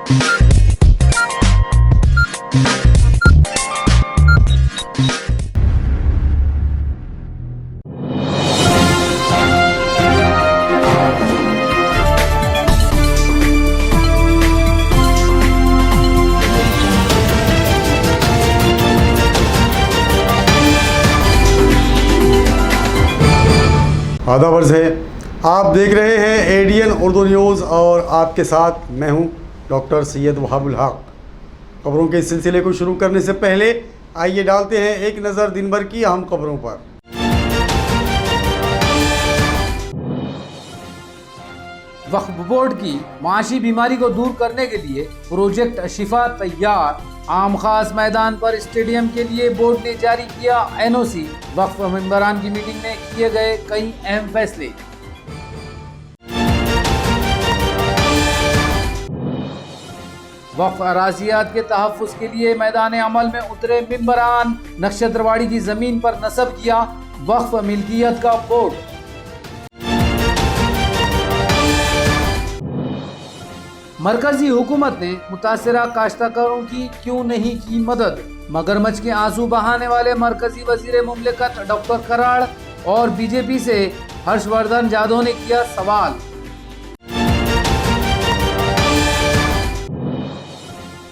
आदाब अर्ज़ है, आप देख रहे हैं एडीएन उर्दू न्यूज़ और आपके साथ मैं हूं डॉक्टर सैयद वहाबुल हक। खबरों के सिलसिले को शुरू करने से पहले आइए डालते हैं एक नज़र दिन भर की अहम खबरों पर। वक्फ बोर्ड की माशी बीमारी को दूर करने के लिए प्रोजेक्ट शिफा तैयार। आम खास मैदान पर स्टेडियम के लिए बोर्ड ने जारी किया एनओसी। वक्फ मेंबरान की मीटिंग में किए गए कई अहम फैसले। वक्फ अराजियात के तहफ्फुज के लिए मैदान अमल में उतरे मेंबरान। नक्षत्रवाड़ी की जमीन पर नस्ब किया वक्फ मिल्कियत का बोर्ड। मरकजी हुकूमत ने मुतासरा काश्तकारों की क्यों नहीं की मदद। मगरमच्छ के आंसू बहाने वाले मरकजी वजीर मुमलिकत डॉक्टर कराड़ और बीजेपी से हर्षवर्धन यादव ने किया सवाल।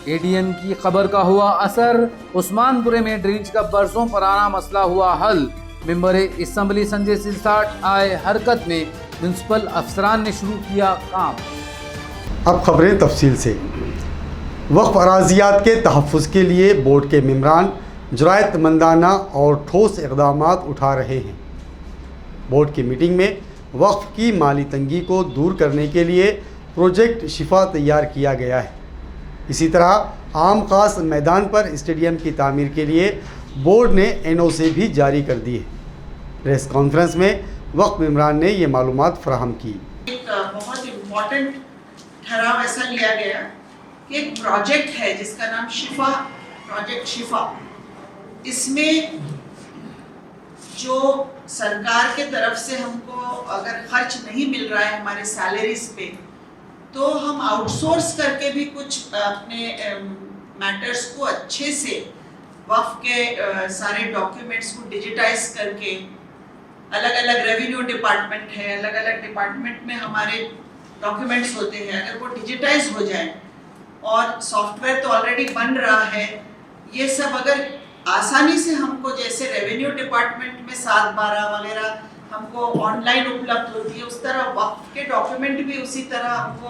एडीएन की खबर का हुआ असर। उस्मानपुरे में ड्रेनेज का बरसों पुराना मसला हुआ हल। मेंबर असम्बली संजय सिरसाट आए हरकत में। म्युनिसिपल अफसरान ने शुरू किया काम। अब खबरें तफसील से। वक्फ अराजियात के तहफ़्फ़ुज़ के लिए बोर्ड के मेंबरान जुरायतमंदाना और ठोस इक़दामात उठा रहे हैं। बोर्ड की मीटिंग में वक्फ की माली तंगी को दूर करने के लिए प्रोजेक्ट शिफा तैयार किया गया है। इसी तरह आम खास मैदान पर स्टेडियम की तामीर के लिए बोर्ड ने एनओसी भी जारी कर दी है। प्रेस कॉन्फ्रेंस में वक्फ मेंबरान ने ये मालूमात फराहम की। एक बहुत इम्पोर्टेंट ठहराव ऐसा लिया गया कि एक प्रोजेक्ट है जिसका नाम शिफा, प्रोजेक्ट शिफा। इसमें जो सरकार के तरफ से हमको अगर खर्च नहीं मिल रहा है हमारे सैलरीज पे, तो हम आउटसोर्स करके भी कुछ अपने मैटर्स को अच्छे से वक्फ के सारे डॉक्यूमेंट्स को डिजिटाइज करके, अलग अलग रेवेन्यू डिपार्टमेंट है, अलग अलग डिपार्टमेंट में हमारे डॉक्यूमेंट्स होते हैं, अगर वो डिजिटाइज हो जाए और सॉफ्टवेयर तो ऑलरेडी बन रहा है, ये सब अगर आसानी से हमको, जैसे रेवेन्यू डिपार्टमेंट में 7/12 वगैरह हमको ऑनलाइन उपलब्ध होती है, उस तरह वक्फ के डॉक्यूमेंट भी उसी तरह हमको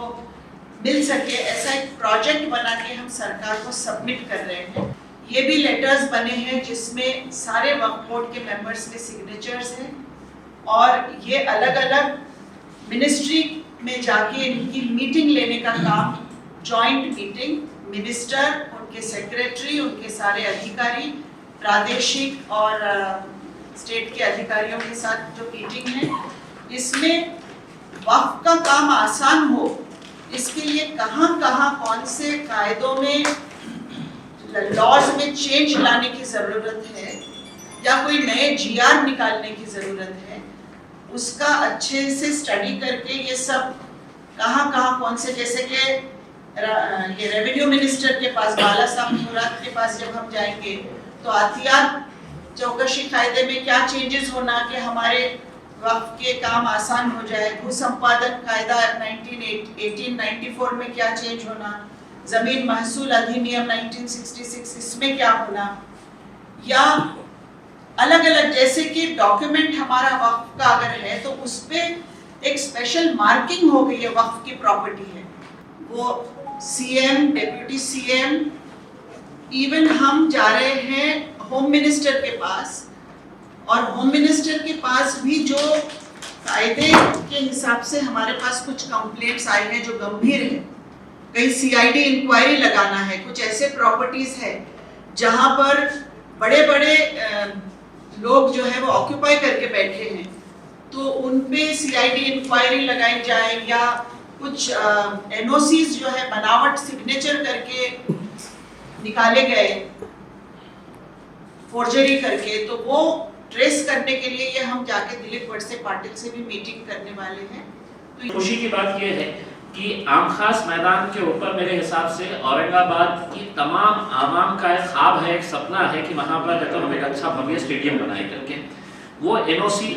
मिल सके, ऐसा एक प्रोजेक्ट बना के हम सरकार को सबमिट कर रहे हैं। ये भी लेटर्स बने हैं जिसमें सारे वक्फ बोर्ड के मेंबर्स के सिग्नेचर्स हैं और ये अलग अलग मिनिस्ट्री में जाके इनकी मीटिंग लेने का काम, जॉइंट मीटिंग, मिनिस्टर, उनके सेक्रेटरी, उनके सारे अधिकारी, प्रादेशिक और स्टेट के अधिकारियों के साथ जो मीटिंग है, इसमें वक्फ का काम आसान हो, इसके लिए कहाँ कहाँ कौन से कायदों में, लॉज में चेंज लाने की ज़रूरत है या कोई नए जीआर निकालने की ज़रूरत है, उसका अच्छे से स्टडी करके ये सब कहाँ कहाँ कौन से, जैसे कि ये रेवेन्यू मिनिस्टर के पास, बाला साहब मुराद के पास जब हम जाएंगे तो आतियात चौकशी कायदे में क्या चेंजेस होना कि हमारे वक्फ के काम आसान हो जाए, भू संपादन कायदा 1894 में क्या चेंज होना, जमीन महसूल अधिनियम 1966 इसमें क्या होना, या अलग अलग, जैसे कि डॉक्यूमेंट हमारा वक्फ का अगर है तो उस पर एक स्पेशल मार्किंग हो गई है, वक्फ की प्रॉपर्टी है, वो सीएम, डिप्टी सीएम, इवन हम जा रहे हैं होम मिनिस्टर के पास, और होम मिनिस्टर के पास भी जो कायदे के हिसाब से हमारे पास कुछ कंप्लेंट्स आए हैं जो गंभीर है, कहीं सीआईडी इंक्वायरी लगाना है, कुछ ऐसे प्रॉपर्टीज है जहां पर बड़े बड़े लोग जो है वो ऑक्यूपाई करके बैठे हैं, तो उन पे सीआईडी इंक्वायरी लगाई जाए, या कुछ एनओसीज जो है बनावट सिग्नेचर करके निकाले गए, फोर्जरी करके, तो वो ट्रेस करने के लिए ये हम जाके दिलीप वड़से पाटिल से भी मीटिंग करने वाले हैं। तो खुशी की बात यह है कि आम खास मैदान के ऊपर मेरे हिसाब से औरंगाबाद की तमाम आवाम का एक ख्वाब है, एक सपना है कि वहाँ पर तो हम एक अच्छा भव्य स्टेडियम बनाए करके। वो एनओसी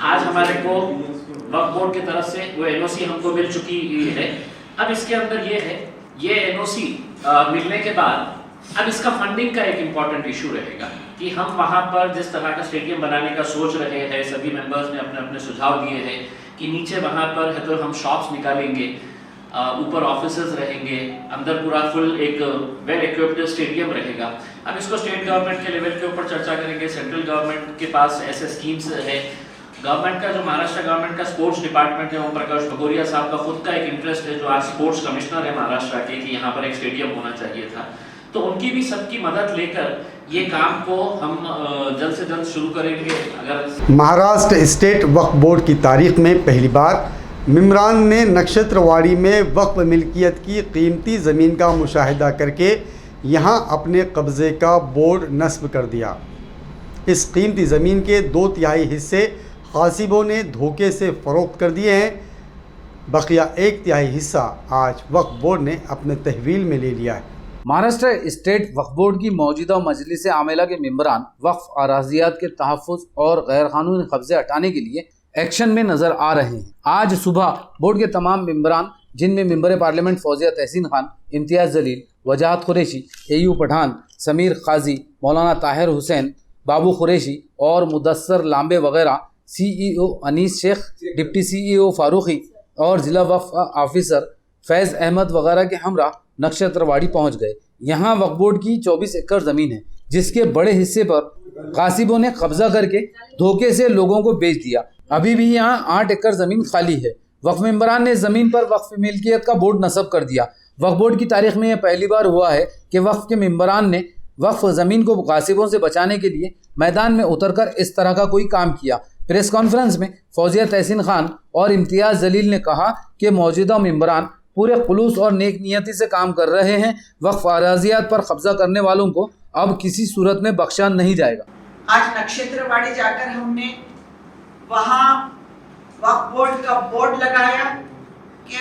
आज हमारे को वक्फ बोर्ड की तरफ से वो एनओसी हमको मिल चुकी है। अब इसके अंदर ये है, ये एनओसी मिलने के बाद अब इसका फंडिंग का एक इम्पॉर्टेंट इशू रहेगा कि हम वहाँ पर जिस तरह का स्टेडियम बनाने का सोच रहे हैं, सभी मेंबर्स ने अपने अपने सुझाव दिए हैं कि नीचे वहाँ पर है तो हम शॉप्स निकालेंगे, ऊपर ऑफिसेज रहेंगे, अंदर पूरा फुल एक वेल इक्विप्ड स्टेडियम रहेगा। अब इसको स्टेट गवर्नमेंट के लेवल के ऊपर चर्चा करेंगे, सेंट्रल गवर्नमेंट के पास ऐसे स्कीम्स है, गवर्नमेंट का जो महाराष्ट्र गवर्नमेंट का स्पोर्ट्स डिपार्टमेंट है, ओम प्रकाश भगोरिया साहब का खुद का एक इंटरेस्ट है जो आज स्पोर्ट्स कमिश्नर है महाराष्ट्र के कि यहाँ पर एक स्टेडियम होना चाहिए था। तो उनकी भी सबकी मदद लेकर ये काम को हम जल्द से जल्द शुरू करेंगे। अगर महाराष्ट्र स्टेट वक्फ बोर्ड की तारीख में पहली बार मिमरान ने नक्षत्रवाड़ी में वक्फ मिल्कियत की कीमती ज़मीन का मुशाहिदा करके यहाँ अपने कब्ज़े का बोर्ड नस्ब कर दिया। इस कीमती ज़मीन के 2/3 हिस्से गासिबों ने धोखे से फ़रोख्त कर दिए हैं। बकिया 1/3 हिस्सा आज वक्फ बोर्ड ने अपने तहवील में ले लिया है। महाराष्ट्र स्टेट वक्फ बोर्ड की मौजूदा मजलिस आमिला के मेंबरान वक्फ अराजियात के तहफ़्फ़ुज़ और गैर कानूनी कब्जे हटाने के लिए एक्शन में नजर आ रहे हैं। आज सुबह बोर्ड के तमाम मेंबरान, जिनमें मेंबर पार्लियामेंट फौजिया तहसीन खान, इम्तियाज़ जलील, वजाहत कुरैशी, एयू पठान, समीर काजी, मौलाना ताहिर हुसैन, बाबू कुरैशी और मुदस्सर लांबे वगैरह, CEO Anees Shaikh, deputy CEO Farooqui और ज़िला वक्फ ऑफिसर फैज़ अहमद वगैरह के हमरा नक्षत्रवाड़ी पहुंच गए। यहाँ वक्फ बोर्ड की 24 एकड़ ज़मीन है, जिसके बड़े हिस्से पर गासिबों ने कब्जा करके धोखे से लोगों को बेच दिया। अभी भी यहाँ 8 एकड़ ज़मीन खाली है। वक्फ मेंबरान ने ज़मीन पर वक्फ मिल्कियत का बोर्ड नस्ब कर दिया। वक्फ बोर्ड की तारीख में यह पहली बार हुआ है कि वक्फ के मेंबरान ने वक्फ ज़मीन को गासिबों से बचाने के लिए मैदान में उतरकर इस तरह का कोई काम किया। प्रेस कॉन्फ्रेंस में फौजिया तहसीन खान और इम्तियाज़ जलील ने कहा कि मौजूदा मेंबरान पूरे खुलूस और नेक नियति से काम कर रहे हैं। वक्फ अराजियात पर कब्जा करने वालों को अब किसी सूरत में बख्शा नहीं जाएगा। आज नक्षत्रवाड़ी जाकर हमने वहाँ वक्फ बोर्ड का बोर्ड लगाया कि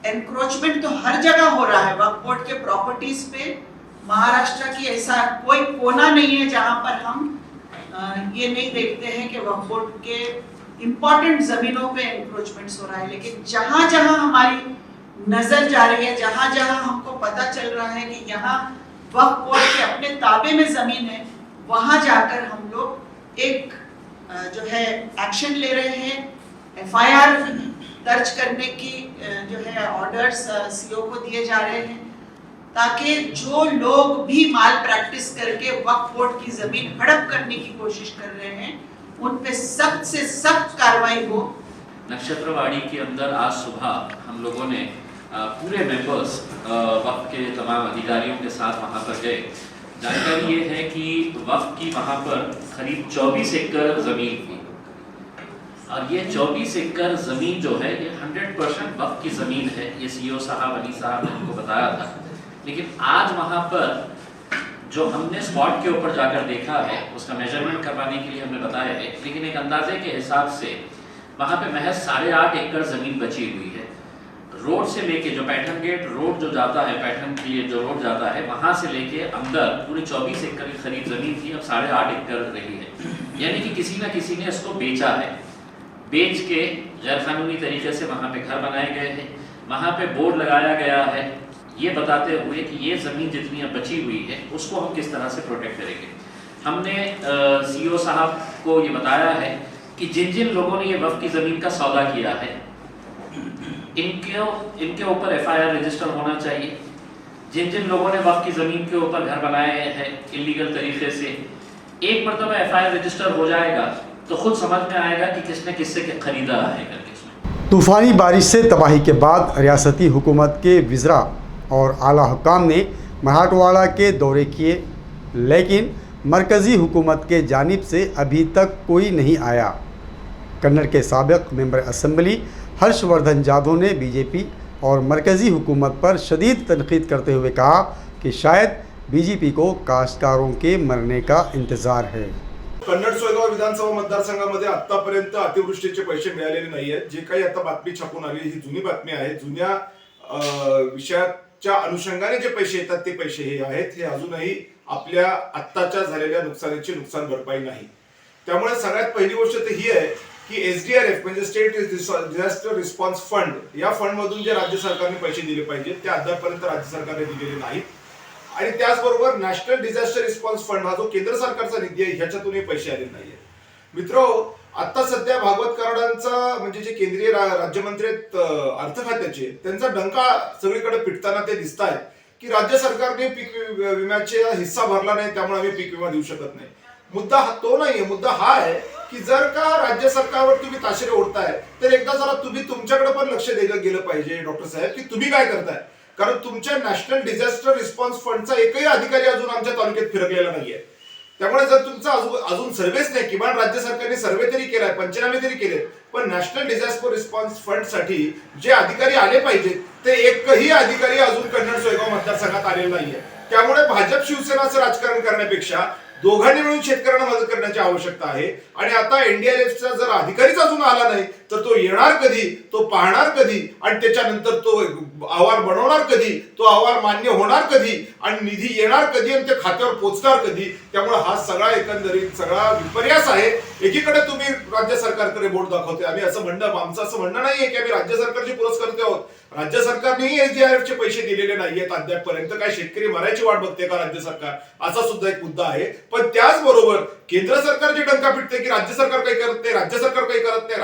एनक्रोचमेंट तो हर जगह हो रहा है। वक्फ बोर्ड के प्रॉपर्टीज पे महाराष्ट्र की ऐसा कोई कोना नहीं है जहाँ पर हम ये नहीं देखते हैं कि वक्फ बोर्ड के इम्पोर्टेंट जमीनों पे एनक्रोचमेंट्स हो रहा है। लेकिन जहाँ जहाँ हमारी नजर जा रही है, जहाँ जहाँ हमको पता चल रहा है कि यहाँ वक्फ बोर्ड के अपने ताबे में जमीन है, वहाँ जाकर हम लोग एक जो है एक्शन ले रहे हैं। FIR दर्ज करने की जो है ऑर्डर्स CO को दिए जा रहे हैं ताकि जो लोग भी माल प्रैक्टिस करके वक्फ बोर्ड की जमीन हड़प करने की कोशिश कर रहे हैं उन पे सख्त से सख्त कार्रवाई हो। नक्षत्रवाड़ी के अंदर आज सुबह हम लोगों ने पूरे मेंबर्स वक्फ के तमाम अधिकारियों के साथ वहाँ पर गए। जानकारी ये है कि वक्फ की वहाँ पर करीब 24 एकड़ ज़मीन थी और ये 24 एकड़ ज़मीन जो है ये 100% वक्फ की ज़मीन है। ये CEO साहब, अली साहब ने हमको बताया था। लेकिन आज वहाँ पर जो हमने स्पॉट के ऊपर जाकर देखा है उसका मेजरमेंट करवाने के लिए हमने बताया है, लेकिन एक अंदाजे के हिसाब से वहाँ पे महज 8.5 एकड़ ज़मीन बची हुई है। रोड से लेके जो पैठन गेट रोड जो जाता है, पैठन के लिए जो रोड जाता है, वहाँ से लेके अंदर पूरी 24 एकड़ की करीब ज़मीन थी, अब 8.5 एकड़ रही है। यानी कि किसी न किसी ने इसको बेचा है। बेच के गैरकानूनी तरीके से वहाँ पे घर बनाए गए हैं, वहाँ पे बोर्ड लगाया गया है ये बताते हुए कि ये ज़मीन जितनी अब बची हुई है उसको हम किस तरह से प्रोटेक्ट करेंगे। हमने CEO साहब को ये बताया है कि जिन जिन लोगों ने ये वक्फ की ज़मीन का सौदा किया है इनके ऊपर FIR रजिस्टर होना चाहिए। जिन जिन लोगों ने वक्फ की ज़मीन के ऊपर घर बनाए हैं इलीगल तरीके से, एक मरतबा FIR रजिस्टर हो जाएगा तो खुद समझ में आएगा कि किसने किससे खरीदा है करके। तूफ़ानी बारिश से तबाही के बाद रियासती हुकूमत के वज़रा और आला हुक्काम ने मराठवाड़ा के दौरे किए, लेकिन मरकज़ी हुकूमत के जानिब से अभी तक कोई नहीं आया। कन्नड़ के साबिक़ मेंबर असम्बली हर्षवर्धन जाधव ने BJP और मरकज़ी हुकूमत पर शदीद तनक़ीद करते हुए कहा कि शायद BJP को काश्तकारों के मरने का इंतज़ार है। कन्नड सोयगाव विधानसभा मतदारसंघामध्ये आतापर्यंत अतिवृष्टीचे पैसे मिळालेले नाही आहेत। जे काही आता बातमी छापून आली ही जुनी बातमी आहे। जुन्या विषयाच्या अनुषंगाने जे पैसे येतात ते पैसे हे आहेत, हे अजूनही आपल्या आत्ताच्या झालेल्या नुकसानीची नुकसान भरपाई नाही. त्यामुळे सगळ्यात पहिली गोष्ट तर ही आहे की SDRF म्हणजे स्टेट डिझास्टर रिस्पॉन्स फंड, या फंड मधून जे राज्य सरकारने पैसे दिले पाहिजेत ते अद्यापर्यंत राज्य सरकारने दिलेले नाहीत. आणि त्याचबरोबर नॅशनल डिझास्टर रिस्पॉन्स फंड हा जो केंद्र सरकारचा निधी आहे ह्याच्यातूनही पैसे आले नाहीये. मित्र, आता सध्या भागवत कराडांचा म्हणजे जे केंद्रीय राज्यमंत्री आहेत अर्थ खात्याचे, त्यांचा डंका सगळीकडे पिटताना ते दिसत आहेत की राज्य सरकारने पीक विम्याचा हिस्सा भरला नाही त्यामुळे आम्ही पीक विमा देऊ शकत नाही. मुद्दा तो नाहीये. मुद्दा हा आहे की जर का राज्य सरकारवर तुम्ही ताशेरे ओढताय तर एकदा जरा तुम्ही तुमच्याकडे पण लक्ष दिलं गेलं पाहिजे डॉक्टर साहेब की तुम्ही काय करताय. कारण तुमच्या नॅशनल डिझास्टर रिस्पॉन्स फंडचा एकही अधिकारी अजून आमच्या तालुक्यात फिरकलेला नाहीये. त्यामुळे जर तुमचा अजून सर्व्हेच नाही, किमान राज्य सरकारने सर्व्हे तरी केलाय, पंचनामे तरी केले, पण नॅशनल डिझास्टर रिस्पॉन्स फंड साठी जे अधिकारी आले पाहिजेत ते एकही अधिकारी अजून कन्नड सोयगाव मतदारसंघात आलेले नाहीये. त्यामुळे भाजप शिवसेनाचं राजकारण करण्यापेक्षा दोघांनी मिळून शेतकऱ्यांना मदत करण्याची आवश्यकता आहे. आणि आता NDRFचा जर अधिकारीच अजून आला नाही तर तो येणार कधी, तो पाहणार कधी, आणि त्याच्यानंतर तो अहवाल बनवणार कधी, तो अहवाल मान्य होणार कधी, आणि निधी येणार कधी, आणि ते खात्यावर पोहोचणार कधी. त्यामुळे हा सगळा एकंदरीत सगळा विपर्यास आहे. एकीकडे तुम्ही राज्य सरकारकडे बोट दाखवते. आमचं असं म्हणणं नाहीये की आम्ही राज्य सरकारचे पुरस्कर्ते आहोत. राज्य सरकारनेही SDRFचे पैसे दिलेले नाहीयेत अद्यापपर्यंत. काय शेतकरी मरायची वाट बघते का राज्य सरकार, असा सुद्धा एक मुद्दा आहे. पण त्याचबरोबर केंद्र सरकार जे डंका पिटते की राज्य सरकार काही करत नाही, राज्य सरकार काही करत नाही,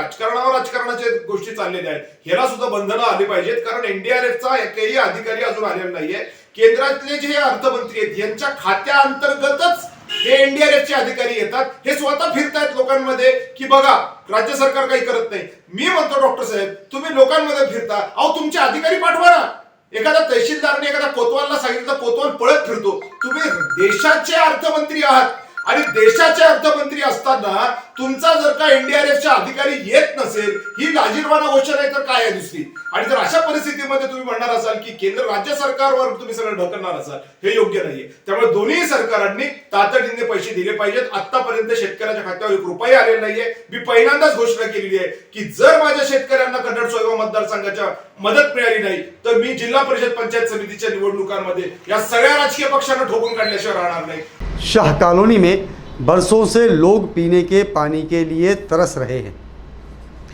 राजकारणाच्या गोष्टी चाललेल्या आहेत, ह्याला सुद्धा बंधनं आली पाहिजेत. कारण NDRFचा एकही अधिकारी अजून आलेला नाहीये. केंद्रातले जे अर्थमंत्री आहेत यांच्या खात्याअंतर्गतच हे NDRFचे अधिकारी येतात. हे स्वतः फिरतायत लोकांमध्ये की बघा राज्य सरकार काही करत नाही. मी म्हणतो डॉक्टर साहेब, तुम्ही लोकांमध्ये फिरता, अहो तुमचे अधिकारी पाठवा ना. एखादा तहसीलदारने एखादा कोतवालला सांगितलं, कोतवाल पळत फिरतो. तुम्ही देशाचे अर्थमंत्री आहात, आणि देशाचे अर्थमंत्री असताना तुमचा जर का NDRFचा अधिकारी येत नसेल, ही लाजिरवाणा गोष्ट नाही तर काय आहे दुसरी. आणि जर अशा परिस्थितीमध्ये तुम्ही म्हणणार असाल की केंद्र राज्य सरकारवर तुम्ही सगळं ढकलणार असाल, हे योग्य नाहीये. त्यामुळे दोन्ही सरकारांनी तातडीने पैसे दिले पाहिजेत. आतापर्यंत शेतकऱ्याच्या खात्यावर एक रुपया आलेला नाहीये. मी पहिल्यांदाच घोषणा केलेली आहे की जर माझ्या शेतकऱ्यांना कन्नड सोयगाव मतदारसंघाच्या मदत मिळाली नाही तर मी जिल्हा परिषद पंचायत समितीच्या निवडणुकांमध्ये या सगळ्या राजकीय पक्षांना ठोकून काढल्याशिवाय राहणार नाही. शाह कॉलोनी में बरसों से लोग पीने के पानी के लिए तरस रहे हैं.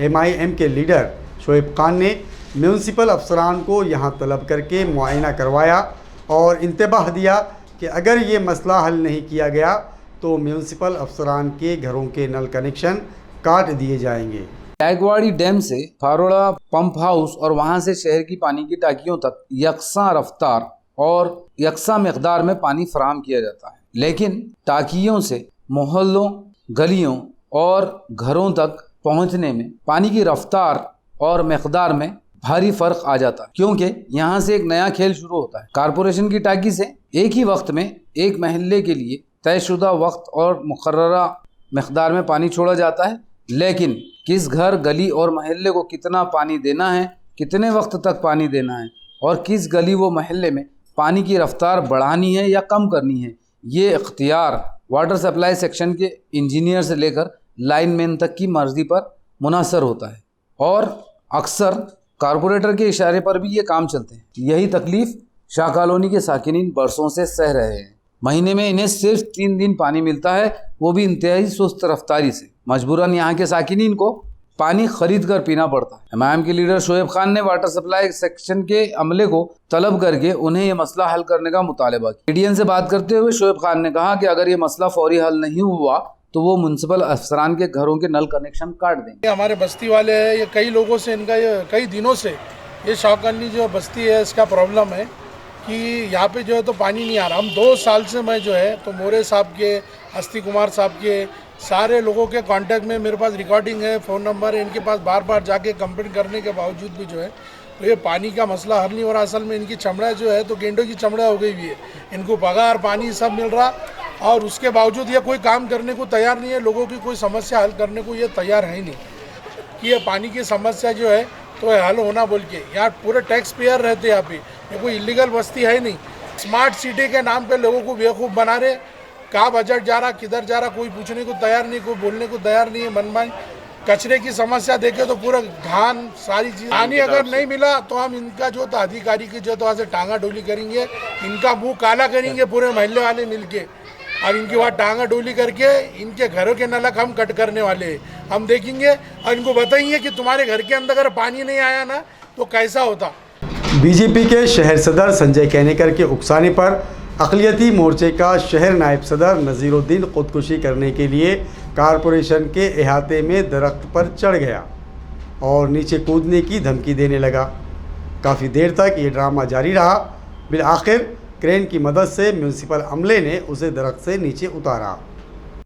MIM के लीडर शोएब खान ने म्यूनसिपल अफसरान को यहां तलब करके मुआयना करवाया और इंतबाह दिया कि अगर ये मसला हल नहीं किया गया तो म्यूनसिपल अफसरान के घरों के नल कनेक्शन काट दिए जाएंगे. गायकवाड़ी डैम से फारोड़ा पंप हाउस और वहां से शहर की पानी की टांकियों तक यकसा रफ्तार और यकसा मकदार में पानी फराहम किया जाता है, लेकिन टांकियों से मोहल्लों, गलियों और घरों तक पहुंचने में पानी की रफ्तार और मकदार में भारी फर्क आ जाता है, क्योंकि यहाँ से एक नया खेल शुरू होता है. कारपोरेशन की टांकी से एक ही वक्त में एक महल्ले के लिए तयशुदा वक्त और मुकर्ररा मकदार में पानी छोड़ा जाता है, लेकिन किस घर, गली और महल्ले को कितना पानी देना है, कितने वक्त तक पानी देना है, और किस गली व महल्ले में पानी की रफ्तार बढ़ानी है या कम करनी है, ये इख्तियार वाटर सप्लाई सेक्शन के इंजीनियर से लेकर लाइनमैन तक की मर्जी पर मुनहसर होता है. और अक्सर कारपोरेटर के इशारे पर भी ये काम चलते हैं. यही तकलीफ शाह कॉलोनी के साकिनीन बरसों से सह रहे हैं. महीने में इन्हें सिर्फ 3 दिन पानी मिलता है, वो भी इंतहाई सुस्त रफ्तारी से. मजबूरन यहाँ के साकिनीन को पानी खरीद कर पीना पड़ता है. MIM के लीडर शोएब खान ने वाटर सप्लाई सेक्शन के अमले को तलब करके उन्हें यह मसला हल करने का मुतालबा किया. मीडियन से बात करते हुए शोएब खान ने कहा कि अगर ये मसला फौरी हल नहीं हुआ तो वो म्यूनसिपल अफसरान के घरों के नल कनेक्शन काट देंगे. हमारे बस्ती वाले हैं, ये कई लोगों से इनका ये कई दिनों से ये शाह कॉलोनी जो बस्ती है इसका प्रॉब्लम है कि यहाँ पे जो है तो पानी नहीं आ रहा. हम 2 साल से मैं जो है तो मोरे साहब के, अस्ति कुमार साहब के, सारे लोगों के कांटेक्ट में मेरे पास रिकॉर्डिंग है, फ़ोन नंबर है. इनके पास बार बार जाके कंप्लेंट करने के बावजूद भी जो है तो ये पानी का मसला हल नहीं हो रहा. असल में इनकी चमड़ा जो है तो गेंडों की चमड़ा हो गई हुई है. इनको पगार, पानी सब मिल रहा और उसके बावजूद ये कोई काम करने को तैयार नहीं है. लोगों की कोई समस्या हल करने को ये तैयार है ही नहीं कि ये पानी की समस्या जो है तो हल होना बोल के. यहाँ पूरे टैक्स पेयर रहते हैं यहाँ पे, ये कोई इलीगल बस्ती है ही नहीं. स्मार्ट सिटी के नाम पे लोगों को बेवकूफ़ बना रहे. कहाँ बजट जा रहा, किधर जा रहा, कोई पूछने को तैयार नहीं, कोई बोलने को तैयार नहीं है. मनमानी कचरे की समस्या देखे तो पूरा घान सारी चीज पानी अगर नहीं मिला तो हम इनका जो तो अधिकारी की जो तो वहाँ से टांगा डोली करेंगे, इनका मुंह काला करेंगे पूरे महल्ले वाले मिलके, और इनकी वहाँ टांगा डोली करके इनके घरों के नलक हम कट करने वाले हैं। हम देखेंगे और इनको बताएंगे कि तुम्हारे घर के अंदर अगर पानी नहीं आया ना तो कैसा होता। बीजेपी के शहर सदर संजय केनेकर के उकसाने पर अक़लियती मोर्चे का शहर नायब सदर नज़ीरुद्दीन खुदकुशी करने के लिए कारपोरेशन के अहाते में दरख्त पर चढ़ गया और नीचे कूदने की धमकी देने लगा। काफ़ी देर तक ये ड्रामा जारी रहा। बिल आखिर क्रेन की मदद से म्यूनसिपल अमले ने उसे दरख्त से नीचे उतारा।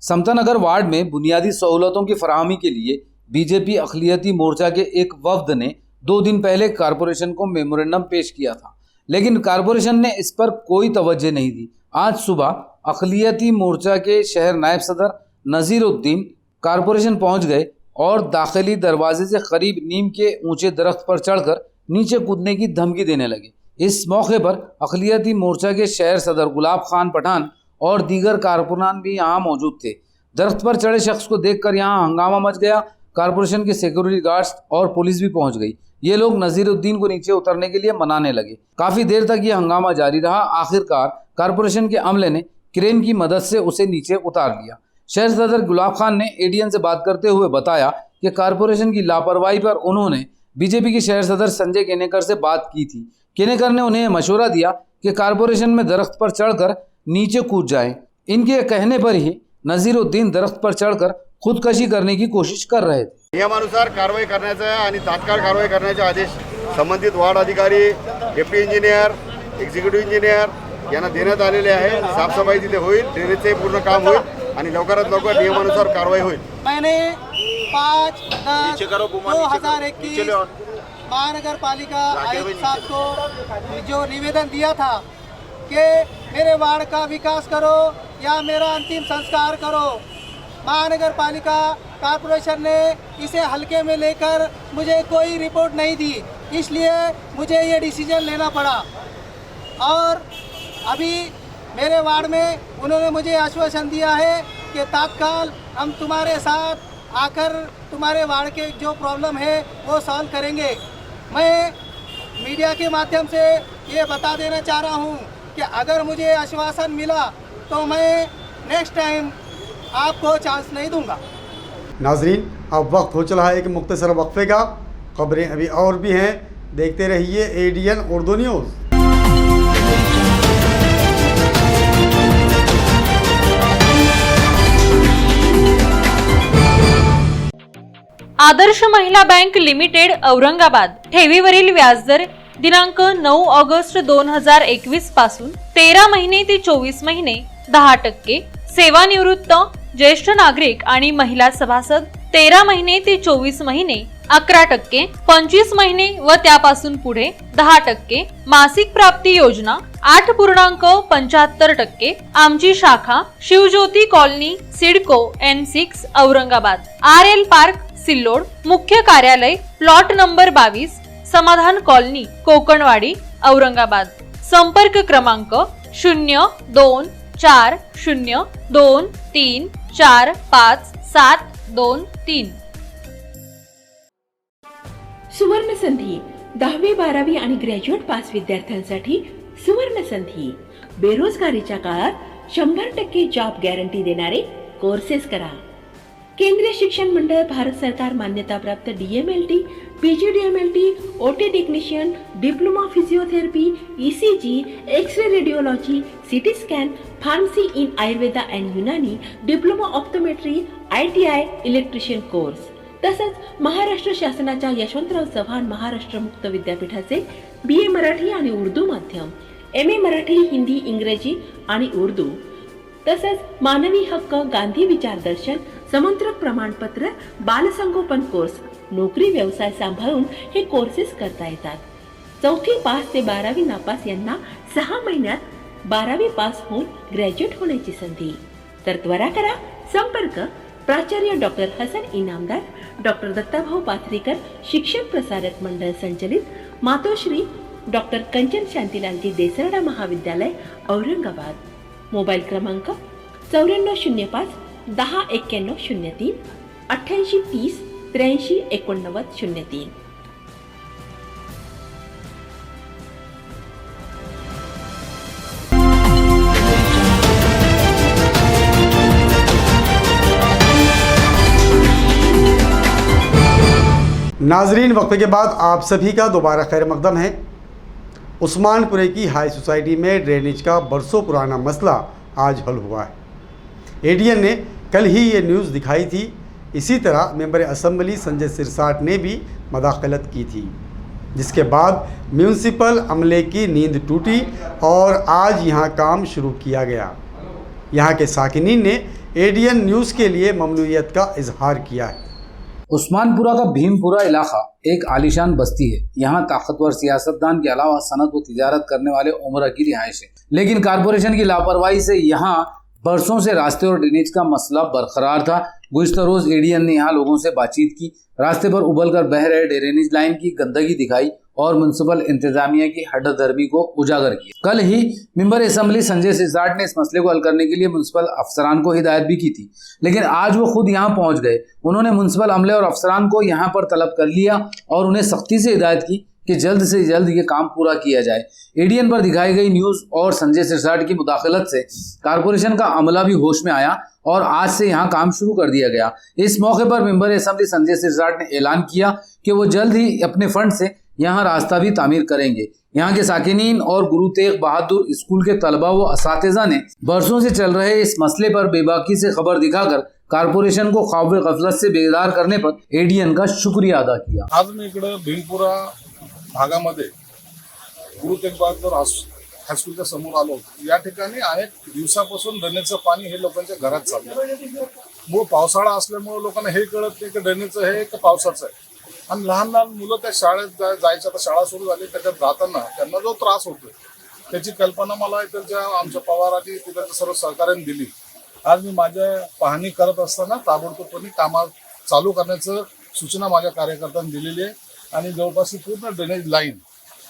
समता नगर वार्ड में बुनियादी सहूलतों की फराहमी के लिए बीजेपी अक़लियती मोर्चा के एक वफ्द ने 2 दिन पहले कारपोरेशन को मेमोरेंडम पेश किया था, लेकिन कारपोरेशन ने इस पर कोई तवज्जो नहीं दी। आज सुबह अक़लियती मोर्चा के शहर नायब सदर नज़ीरुद्दीन कारपोरेशन पहुंच गए और दाखिली दरवाजे से करीब नीम के ऊंचे दरख्त पर चढ़कर नीचे कूदने की धमकी देने लगे। इस मौके पर अक़लियती मोर्चा के शहर सदर गुलाब खान पठान और दीगर कारकुनान भी यहाँ मौजूद थे। दरख्त पर चढ़े शख्स को देखकर यहाँ हंगामा मच गया। कारपोरेशन के सिक्योरिटी गार्ड्स और पुलिस भी पहुंच गई। ये लोग नज़ीरुद्दीन को नीचे उतरने के लिए मनाने लगे। काफ़ी देर तक ये हंगामा जारी रहा। आखिरकार कारपोरेशन के अमले ने क्रेन की मदद से उसे नीचे उतार लिया। शहर सदर गुलाब खान ने एडीएन से बात करते हुए बताया कि कारपोरेशन की लापरवाही पर उन्होंने बीजेपी के शहर सदर संजय केनेकर से बात की थी। केनेकर ने उन्हें मशवरा दिया कि कारपोरेशन में दरख्त पर चढ़कर नीचे कूद जाएं। इनके कहने पर ही नज़ीरुद्दीन दरख्त पर चढ़कर खुदकशी करने की कोशिश कर रहे थे। नियमानुसार कारवाई करण्याचा आणि तात्काळ कारवाई करण्याचे आदेश संबंधित वार्ड अधिकारी, डेप्टी इंजिनियर, एक्झिक्युटिव्ह इंजिनियर यांना देण्यात आलेले आहे। साफसफाई तिथे होईल, ड्रेनेजचे पूर्ण काम होईल आणि लवकरात लवकर नियमानुसार कारवाई होईल। मैंने 5/10/2021 महानगर पालिका आयुक्त साहब को जो निवेदन दिया था कि मेरे वार्ड का विकास करो या मेरा अंतिम संस्कार करो, महानगर पालिका कॉरपोरेशन ने इसे हल्के में लेकर मुझे कोई रिपोर्ट नहीं दी, इसलिए मुझे ये डिसीजन लेना पड़ा। और अभी मेरे वार्ड में उन्होंने मुझे आश्वासन दिया है कि तत्काल हम तुम्हारे साथ आकर तुम्हारे वार्ड के जो प्रॉब्लम है वो सॉल्व करेंगे। मैं मीडिया के माध्यम से ये बता देना चाह रहा हूँ कि अगर मुझे आश्वासन मिला तो मैं नेक्स्ट टाइम आपको चांस नहीं दूंगा। नाजरीन, अब वक्त हो चला है एक मुख्तसर वक्फे का। खबरें अभी और भी हैं, देखते रहिए एडीएन उर्दू न्यूज़। आदर्श महिला बँक लिमिटेड औरंगाबाद ठेवीवरील व्याजदर दिनांक 9 ऑगस्ट 2021 पासून 13 महिने ते 24 महिने 10%, सेवानिवृत्त, ज्येष्ठ नागरिक आणि महिला सभासद 13 महिने ते 24 महिने 11%, 25 महिने व त्यापासून पुढे 10%, मासिक प्राप्ती योजना 8.75%। आमची शाखा Shivjyoti colony, CIDCO N6 Aurangabad, RL park Sillod, मुख्य कार्यालय प्लॉट नंबर 22, समाधान कॉलनी, कोकणवाडी, औरंगाबाद। संपर्क क्रमांक 0234534523। सुवर्ण संधी 10वी 12वी आणि ग्रॅज्युएट पास विद्यार्थ्यांसाठी सुवर्ण संधी। बेरोजगारीच्या काळात 100% जॉब गॅरंटी देणारे कोर्सेस करा। केंद्रीय शिक्षण मंडळ, भारत सरकार मान्यताप्राप्त DMLT, PGDMLT, OT technician, diploma physiotherapy, ECG, X ray radiology, CT scan, pharmacy in Ayurveda and Unani, diploma optometry, ITI, electrician course. तसंच महाराष्ट्र शासनाच्या यशवंतराव चव्हाण महाराष्ट्र मुक्त विद्यापीठाचे BA मराठी आणि उर्दू माध्यम, MA मराठी, हिंदी, इंग्रजी आणि उर्दू, तसंच मानवी हक्क, गांधी विचार दर्शन, समंत्रक प्रमाणपत्र, बालसंगोपन कोर्स, नोकरी व्यवसाय सांभाळून हे कोर्सेस करता येतात। 4थी पास ते 12वी नापास यांना 6 महिन्यात 12वी पास होऊन ग्रॅज्युएट होण्याची संधी। तर त्वरा करा, संपर्क प्राचार्य डॉक्टर हसन इनामदार, डॉक्टर दत्ताभाऊ पाथरीकर, शिक्षण प्रसारक मंडळ संचलित, मातोश्री डॉक्टर कंचन शांतीलालजी देसरडा महाविद्यालय, औरंगाबाद। मोबाईल क्रमांक 9405 109103, 8830 838903. नाजरीन, वक्फे के बाद आप सभी का दोबारा खैर मकदम है। उस्मानपुरे की हाई सोसाइटी में ड्रेनेज का बरसों पुराना मसला आज हल हुआ है। एडीएन ने कल ही ये न्यूज़ दिखाई थी। इसी तरह मेंबर असम्बली संजय सिरसाट ने भी मदाखलत की थी, जिसके बाद म्यूनसिपल अमले की नींद टूटी और आज यहाँ काम शुरू किया गया। यहाँ के साकिनीन ने एडीएन न्यूज़ के लिए ममनूइयत का इजहार किया है। उस्मानपुरा का भीमपुरा इलाका एक आलीशान बस्ती है। यहाँ ताकतवर सियासतदान के अलावा सनत व तिजारत करने वाले उमरा की रिहाइश है, लेकिन कारपोरेशन की लापरवाही से यहाँ बरसों से रास्ते और ड्रेनेज का मसला बरकरार था। गुज़िश्ता रोज एडीएन ने यहाँ लोगों से बातचीत की, रास्ते पर उबल कर बह रहे ड्रेनेज लाइन की गंदगी दिखाई और म्युनिसिपल इंतजामिया की हड्डादर्मी को उजागर किया। कल ही मेंबर असेंबली संजय सिरसाट ने इस मसले को हल करने के लिए म्युनिसिपल अफसरान को हिदायत भी की थी, लेकिन आज वो खुद यहाँ पहुँच गए। उन्होंने म्युनिसिपल अमले और अफसरान को यहाँ पर तलब कर लिया और उन्हें सख्ती से हिदायत की कि जल्द से जल्द ये काम पूरा किया जाए। एडीएन पर दिखाई गई न्यूज़ और संजय सिरसाट की मुदाखलत से कारपोरेशन का अमला भी होश में आया और आज से यहाँ काम शुरू कर दिया गया। इस मौके पर मेंबर असेंबली संजय सिरसाट ने ऐलान किया कि वो जल्द ही अपने फंड से यहाँ रास्ता भी तामीर करेंगे। यहाँ के साकिनीन और गुरु तेग बहादुर स्कूल के तलबा व असातिज़ा ने बरसों से चल रहे इस मसले पर बेबाकी से खबर दिखाकर कारपोरेशन को ख्वाब गफलत से बेदार करने पर एडीएन का शुक्रिया अदा किया। आज मी इकडे भीमपुरा भागामध्ये गुरु तेग बहादूर हायस्कूलच्या समोर आलो। या ठिकाणी अनेक दिवसापासून ड्रेनेजचं पाणी हे लोकांच्या घरात चाललं। मूळ पावसाळा असल्यामुळे लोकांना हे कळत नाही की ड्रेनेजचं हे का पावसाचं आहे। आणि लहान लहान मुलं त्या शाळेत जायचं, आता शाळा सुरू झाली, त्याच्यात जाताना त्यांना जो त्रास होतो त्याची कल्पना मला इथलच्या आमच्या पवारांनी तिथल्या सर्व सहकार्याने दिली। आज मी माझ्या पाहणी करत असताना ताबडतोबपणे कामा चालू करण्याचं सूचना माझ्या कार्यकर्त्यांनी दिलेली आहे आणि जवळपास पूर्ण ड्रेनेज लाईन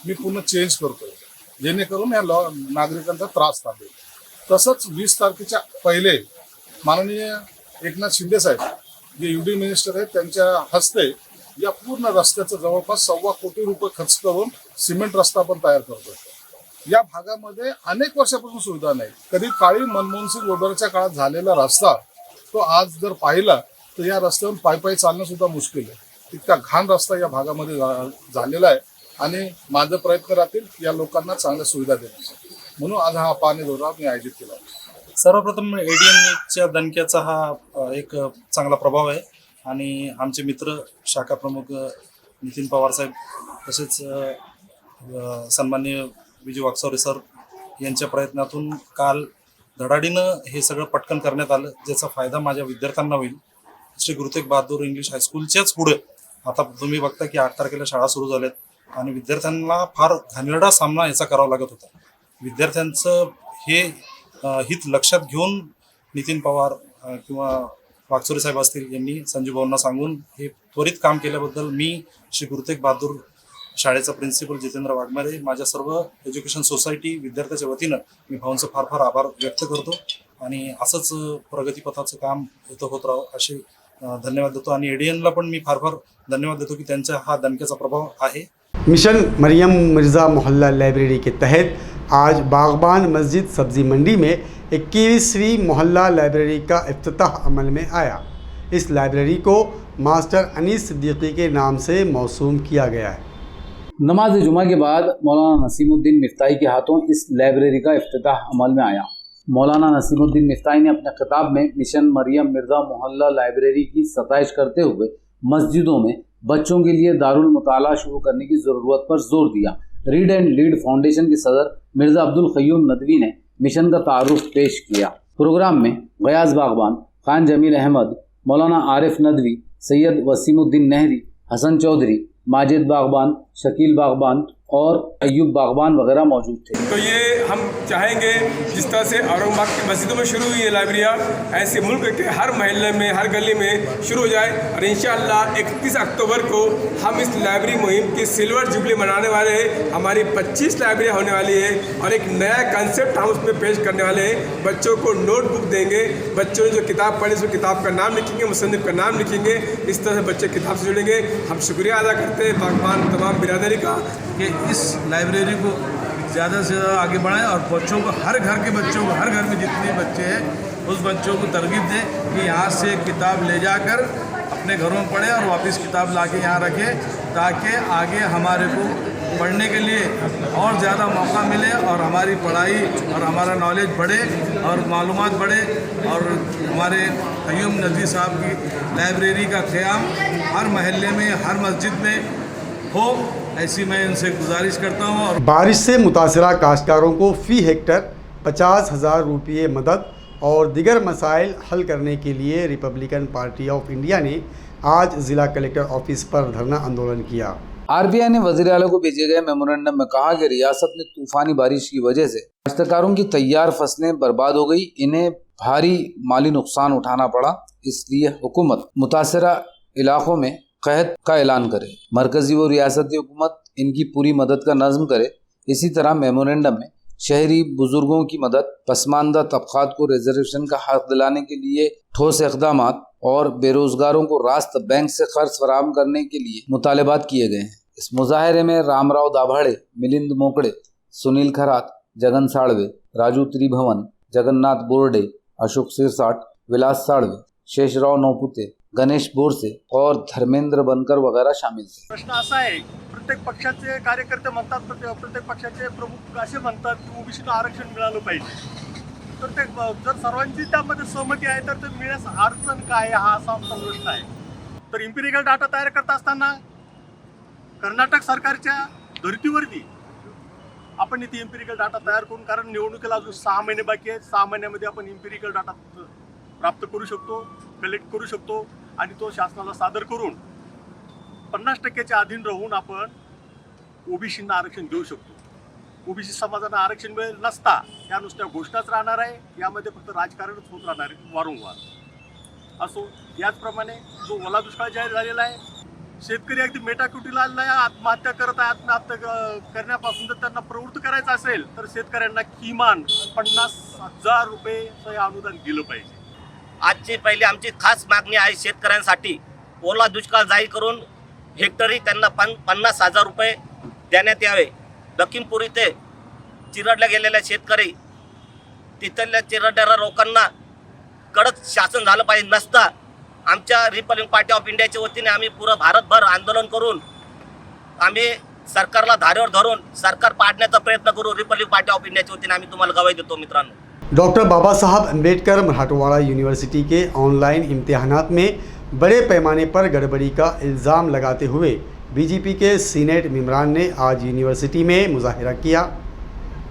मी पूर्ण चेंज करतोय, जेणेकरून या नागरिकांचा त्रास थांबेल। तसंच 20 तारखेच्या पहिले माननीय एकनाथ शिंदे साहेब जे यूडी मिनिस्टर आहेत त्यांच्या हस्ते या पूर्ण रस्त्याचं जवळपास 1.25 कोटी रुपये खर्च करून सिमेंट रस्ता पण तयार करतोय। या भागामध्ये अनेक वर्षापासून सुविधा नाही। कधी काळी मनमोहन सिंग वोडरच्या काळात झालेला रस्ता तो आज जर पाहिला तर या रस्त्यावर पायी चालणं सुद्धा मुश्किल आहे। इतका घाण रस्ता या भागामध्ये झालेला आहे आणि माझे प्रयत्न राहतील या लोकांना चांगल्या सुविधा देण्यासाठी, म्हणून आज हा पाणी दौरा मी आयोजित केला। सर्वप्रथम एडीएनच्या दणक्याचा हा एक चांगला प्रभाव आहे आणि आमचे मित्र शाखा प्रमुख नितीन पवार साहेब तसेच सन्माननीय विजय वाकचौरे सर यांच्या प्रयत्नातून काल धडाडीनं हे सगळं पटकन करण्यात आलं, ज्याचा फायदा माझ्या विद्यार्थ्यांना होईल। श्री गुरु तेग बहादूर इंग्लिश हायस्कूलच्याच पुढे आता तुम्ही बघता की 8 तारखेला शाळा सुरू झाल्यात आणि विद्यार्थ्यांना फार घाणेरडा सामना याचा करावा लागत होता। विद्यार्थ्यांचं हे हित लक्षात घेऊन नितीन पवार किंवा वाकचौरे साहेब असतील यांनी संजू भाऊंना सांगून हे त्वरित काम केल्याबद्दल मी श्री गुरु तेग बहादूर शाळेचा प्रिन्सिपल जितेंद्र वाघमारे, माझ्या सर्व एज्युकेशन सोसायटी विद्यार्थ्याच्या वतीनं मी भाऊंचं फार फार आभार व्यक्त करतो आणि असंच प्रगतीपथाचं काम इथं होत राहो असे धन्यवाद देतो आणि एडीएनला पण मी फार फार धन्यवाद देतो की त्यांचा हा दणक्याचा प्रभाव आहे। मिशन मरियम मिर्ज़ा मोहल्ला लाइब्रेरी के तहत आज बागबान मस्जिद सब्जी मंडी में 21वीं मोहल्ला लाइब्रेरी का इफ्तिताह अमल में आया। इस लाइब्रेरी को मास्टर अनीस सिद्दीकी के नाम से मौसूम किया गया है। नमाज जुमा के बाद मौलाना नसीमुद्दीन मिफ्ताही के हाथों इस लाइब्रेरी का इफ्तिताह अमल में आया। मौलाना नसीमुद्दीन मिफ्ताही ने अपने खिताब में मिशन मरियम मिर्ज़ा मोहल्ला लाइब्रेरी की सताइश करते हुए मस्जिदों में बच्चों के लिए दारुल मुताला शुरू करने की ज़रूरत पर जोर दिया। रीड एंड लीड फाउंडेशन के सदर मिर्ज़ा अब्दुल क़य्यूम नदवी ने मिशन का तारुफ पेश किया। प्रोग्राम में गयास बागबान, खान जमील अहमद, मौलाना आरिफ नदवी, सैयद वसीमुद्दीन नहरी, हसन चौधरी, माजिद बागबान, शकील बागबान और अयूब बागबान वगैरह मौजूद थे। तो ये हम चाहेंगे जिस तरह से औरंगाबाद की मस्जिदों में शुरू हुई है लाइब्रेरियाँ, ऐसे मुल्क के हर महल्ले में, हर गली में शुरू हो जाए। और इंशाअल्लाह 31 अक्टूबर को हम इस लाइब्रेरी मुहिम की सिल्वर जुबली मनाने वाले हैं। हमारी 25 लाइब्रेरियाँ होने वाली है और एक नया कंसेप्ट हम उसमें पेश करने वाले हैं। बच्चों को नोटबुक देंगे, बच्चों ने जो किताब पढ़ी उसमें किताब का नाम लिखेंगे, मुसन्निफ का नाम लिखेंगे। इस तरह से बच्चे किताब से जुड़ेंगे। हम शुक्रिया अदा करते हैं बागबान तमाम बिरादरी का कि इस लाइब्रेरी को ज़्यादा से ज़्यादा आगे बढ़ाएं और बच्चों को, हर घर के बच्चों को, हर घर में जितने बच्चे हैं उस बच्चों को तरगीब दें कि यहाँ से किताब ले जाकर अपने घरों में पढ़ें और वापस किताब ला के यहाँ रखें, ताकि आगे हमारे को पढ़ने के लिए और ज़्यादा मौका मिले और हमारी पढ़ाई और हमारा नॉलेज बढ़े और मालूमात बढ़े। और हमारे क़य्यूम नज़ीर साहब की लाइब्रेरी का क़याम हर महल्ले में, हर मस्जिद में हो, ऐसी मैं इनसे गुजारिश करता हूँ। और बारिश से मुतासरा काश्तकारों को फ़ी हेक्टर 50,000 रुपये मदद और दिगर मसाइल हल करने के लिए रिपब्लिकन पार्टी ऑफ इंडिया ने आज ज़िला कलेक्टर ऑफिस पर धरना आंदोलन किया। आरबीआई ने वज़ीर आला को भेजे गए मेमोरेंडम में कहा कि रियासत में तूफानी बारिश की वजह से काश्तकारों की तैयार फसलें बर्बाद हो गई, इन्हें भारी माली नुकसान उठाना पड़ा। इसलिए हुकूमत मुतासरा इलाकों में क़हत का ऐलान करे, मरकजी व रियासती हुकूमत इनकी पूरी मदद का नज़्म करे। इसी तरह मेमोरेंडम में शहरी बुजुर्गों की मदद, पसमानदा तबक़ात को रिजर्वेशन का हक दिलाने के लिए ठोस इक़दाम और बेरोजगारों को रास्त बैंक से कर्ज फराहम करने के लिए मुतालबात किए गए हैं। इस मुजाहरे में रामराव दाभाड़े, मिलिंद मोकड़े, सुनील खरात, जगन साड़वे, राजू त्रिभवन, जगन्नाथ बोर्डे, अशोक सिरसाट, विलास साड़वे, शेषराव नौपुते, गणेश बोरसे और धर्मेंद्र बनकर वगैरह शामिल थे। प्रश्न असा आहे, प्रत्येक पक्षाचे कार्यकर्ते म्हणतात, प्रत्येक पक्षाचे प्रमुख असे म्हणतात की ओबीसीला आरक्षण मिळालं पाहिजे। तर ते जर सर्वांची त्यामध्ये सहमती आहे तर ते मिळण्यास अडचण काय, हा असा आमचा प्रश्न आहे। तर इम्पिरिकल डाटा तयार करत असताना कर्नाटक सरकारच्या धर्तीवरती आपण इथे इम्पिरिकल डाटा तयार करून, कारण निवडणुकीला अजून 6 महिने बाकी आहेत, 6 महिन्यामध्ये आपण इम्पिरिकल डाटा प्राप्त करू शकतो, कलेक्ट करू शकतो आणि तो शासनाला सादर करून 50% अधीन राहून आपण ओबीसींना आरक्षण देऊ शकतो। ओबीसी समाजाला आरक्षण मिळेल नसता या नुसत्या घोषणाच राहणार आहे, यामध्ये फक्त राजकारणच होत राहणार आहे वारंवार। असो, याचप्रमाणे जो ओला दुष्काळ जाहीर झालेला आहे, शेतकरी अगदी मेटाकुटीला आलेला आहे, आत्महत्या करत आहे। आत्महत्या करण्यापासून जर त्यांना प्रवृत्त करायचं असेल तर शेतकऱ्यांना किमान 50,000 रुपये अनुदान दिलं पाहिजे। आजची पहिली आमची खास मागणी आहे शेतकऱ्यांसाठी, ओला दुष्काळ जाहीर करून हेक्टरी त्यांना 50,000 रुपये देण्यात यावे। लखीमपुर इथे चिरडल्या गेलेल्या शेतकरी, तिथल्या चिरडणाऱ्या लोकांना कडक शासन झालं पाहिजे, नसता आमच्या रिपब्लिकन पार्टी ऑफ इंडियाच्या वतीने आम्ही पुरं भारतभर आंदोलन करून आम्ही सरकारला धारेवर धरून सरकार पाडण्याचा प्रयत्न करू। रिपब्लिकन पार्टी ऑफ इंडियाच्या वतीने आम्ही तुम्हाला गवाही देतो मित्रांनो। डॉक्टर बाबा साहब अम्बेडकर मराठवाड़ा यूनिवर्सिटी के ऑनलाइन इम्तिहानात में बड़े पैमाने पर गड़बड़ी का इल्ज़ाम लगाते हुए बीजेपी के सीनेट मेंबरान ने आज यूनिवर्सिटी में मुजाहरा किया।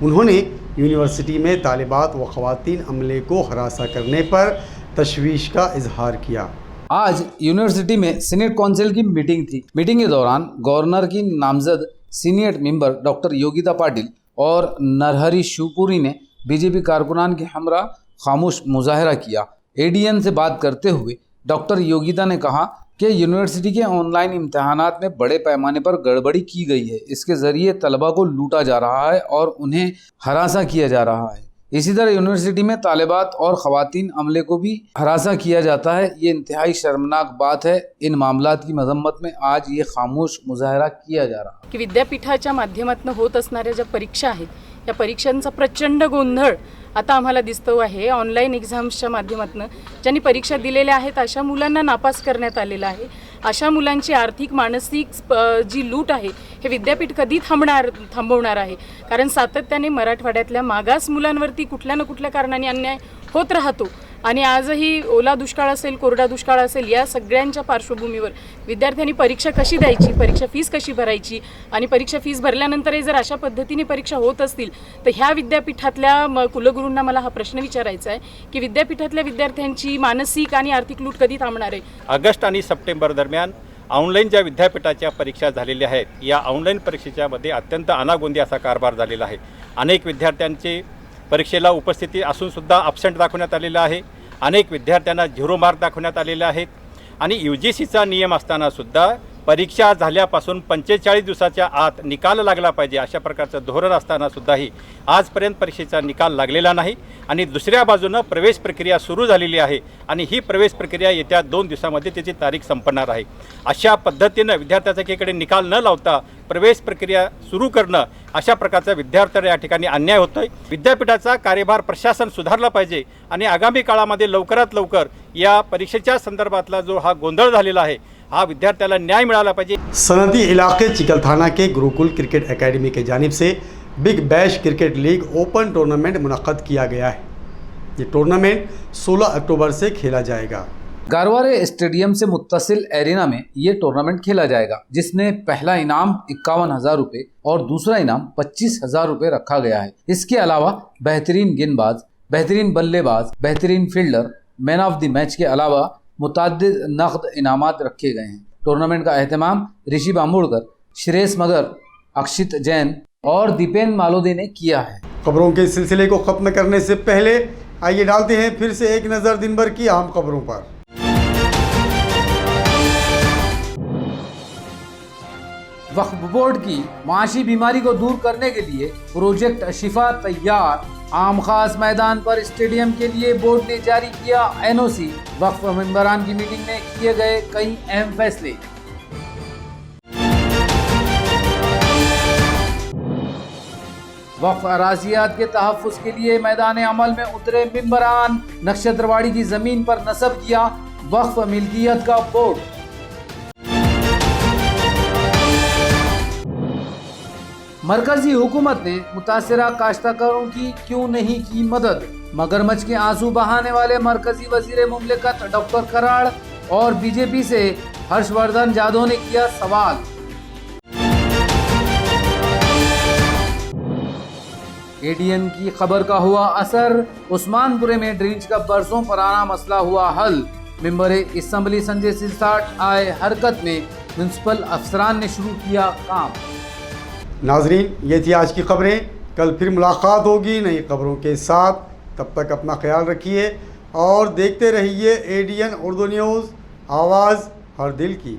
उन्होंने यूनिवर्सिटी में तालिबात व ख़वातीन अमले को हरासा करने पर तशवीश का इजहार किया। आज यूनिवर्सिटी में सीनेट काउंसिल की मीटिंग थी। मीटिंग के दौरान गवर्नर की नामजद senate member doctor Yogita Patil और नरहरी शिवपुरी ने बीजेपी कारकुनान के हमरा खामोश मुजाहरा किया। एडीएन से बात करते हुए डॉक्टर योगिता ने कहा कि यूनिवर्सिटी के ऑनलाइन इम्तिहानात में बड़े पैमाने पर गड़बड़ी की गई है। इसके ज़रिए तलबा को लूटा जा रहा है और उन्हें हरासा किया जा रहा है। इसी तरह यूनिवर्सिटी में तालिबात और ख़वातीन अमले को भी हरासा किया जाता है। ये इंतहाई शर्मनाक बात है। इन मामलात की मजम्मत में आज ये खामोश मुजाहरा किया जा रहा है की विद्यापीठाच्या माध्यमातून होत असणाऱ्या ज्या परीक्षा आहेत, या परीक्षांचा प्रचंड गोंधळ आता आम्हाला दिसतो आहे। ऑनलाईन एक्झाम्सच्या माध्यमातून ज्यांनी परीक्षा दिलेल्या आहेत अशा मुलांना नापास करण्यात आलेलं आहे। अशा मुलांची आर्थिक मानसिक जी लूट आहे हे विद्यापीठ कधी थांबवणार आहे? कारण सातत्याने मराठवाड्यातल्या मागास मुलांवरती कुठल्या ना कुठल्या कारणाने अन्याय होत राहतो आणि आजही ओला दुष्काळ असेल, कोरडा दुष्काळ असेल, या सगळ्यांच्या पार्श्वभूमीवर विद्यार्थ्यांनी परीक्षा कशी द्यायची, परीक्षा फीस कशी भरायची आणि परीक्षा फीस भरल्यानंतरही जर अशा पद्धतीने परीक्षा होत असतील तर ह्या विद्यापीठातल्या कुलगुरूंना मला हा प्रश्न विचारायचा आहे की विद्यापीठातल्या विद्यार्थ्यांची मानसिक आणि आर्थिक लूट कधी थांबणार आहे? ऑगस्ट आणि सप्टेंबर दरम्यान ऑनलाईन ज्या विद्यापीठाच्या परीक्षा झालेल्या आहेत, या ऑनलाईन परीक्षेच्यामध्ये अत्यंत अनागोंदी असा कारभार झालेला आहे. अनेक विद्यार्थ्यांची परीक्षेला उपस्थिती असूनसुद्धा ॲब्सेंट दाखवण्यात आलेला आहे. अनेक विद्यार्थ्यांना 0 मार्क दाखवण्यात आलेले आहेत. आणि UGCचा नियम असतानासुद्धा परीक्षा झाल्यापासून 45 दिवसाच्या आत निकाल लागला पाहिजे अशा प्रकारचं धोरण असतानासुद्धाही आजपर्यंत परीक्षेचा निकाल लागलेला नाही. आणि दुसऱ्या बाजूनं प्रवेश प्रक्रिया सुरू झालेली आहे आणि ही प्रवेश प्रक्रिया येत्या 2 दिवसामध्ये त्याची तारीख संपणार आहे. अशा पद्धतीनं विद्यार्थ्याच्याकडे निकाल न लावता प्रवेश प्रक्रिया सुरू करणं, अशा प्रकारचा विद्यार्थ्यांना या ठिकाणी अन्याय होतोय. विद्यापीठाचा कार्यभार प्रशासन सुधारला पाहिजे आणि आगामी काळामध्ये लवकरात लवकर या परीक्षेच्या संदर्भातला जो हा गोंधळ झालेला आहे, हा विद्यार्थ्याला न्याय मिळाला पाहिजे. सनदी इलाके चिकल थाना के गुरुकुल क्रिकेट एकेडमी के जानिब से big bash cricket league open tournament मुनक्कद किया गया है. ये टूर्नामेंट 16 अक्टूबर से खेला जाएगा. गारवारे स्टेडियम से मुत्तसिल एरिना में ये टूर्नामेंट खेला जाएगा, जिसमें पहला इनाम 51,000 रुपये और दूसरा इनाम 25,000 रुपये रखा गया है. इसके अलावा बेहतरीन गेंदबाज, बेहतरीन बल्लेबाज, बेहतरीन fielder, man of the match के अलावा मुतअद्दिद नक़द इनामात रखे गए हैं. टूर्नामेंट का एहतमाम ऋषि बांबुड़कर, श्रेयस मगर, अक्षित जैन और दीपेन मालोदी ने किया है. खबरों के सिलसिले को ख़त्म करने से पहले आइए डालते हैं फिर से एक नज़र दिन भर की अहम खबरों पर. वक्फ बोर्ड की माशी बीमारी को दूर करने के लिए प्रोजेक्ट शिफा तैयार. आम खास मैदान पर स्टेडियम के लिए बोर्ड ने जारी किया NOC. वक्फ मेंबरान की मीटिंग में किए गए कई अहम फैसले. वक्फ अराजियात के तहफ़्फ़ुज़ के लिए मैदान अमल में उतरे मेंबरान. नक्षत्रवाड़ी की ज़मीन पर नस्ब किया वक्फ मिल्कियत का बोर्ड. मरकजी हुकूमत ने मुतासरा काश्तकारों की क्यों नहीं की मदद. मगरमच्छ के आंसू बहाने वाले मरकजी वजीर मुमलिकत डॉक्टर कराड़ और BJP से हर्षवर्धन जाधव ने किया सवाल. ADN की खबर का हुआ असर. उस्मानपुरे में ड्रेनेज का बरसों पुराना मसला हुआ हल. मेंबर असम्बली संजय सिरसाट आए हरकत में. म्यूनसिपल अफसरान ने शुरू किया काम. नाजरीन, ये थी आज की खबरें. कल फिर मुलाकात होगी नई खबरों के साथ. तब तक अपना ख्याल रखिए और देखते रहिए ADN उर्दू न्यूज़, आवाज़ हर दिल की.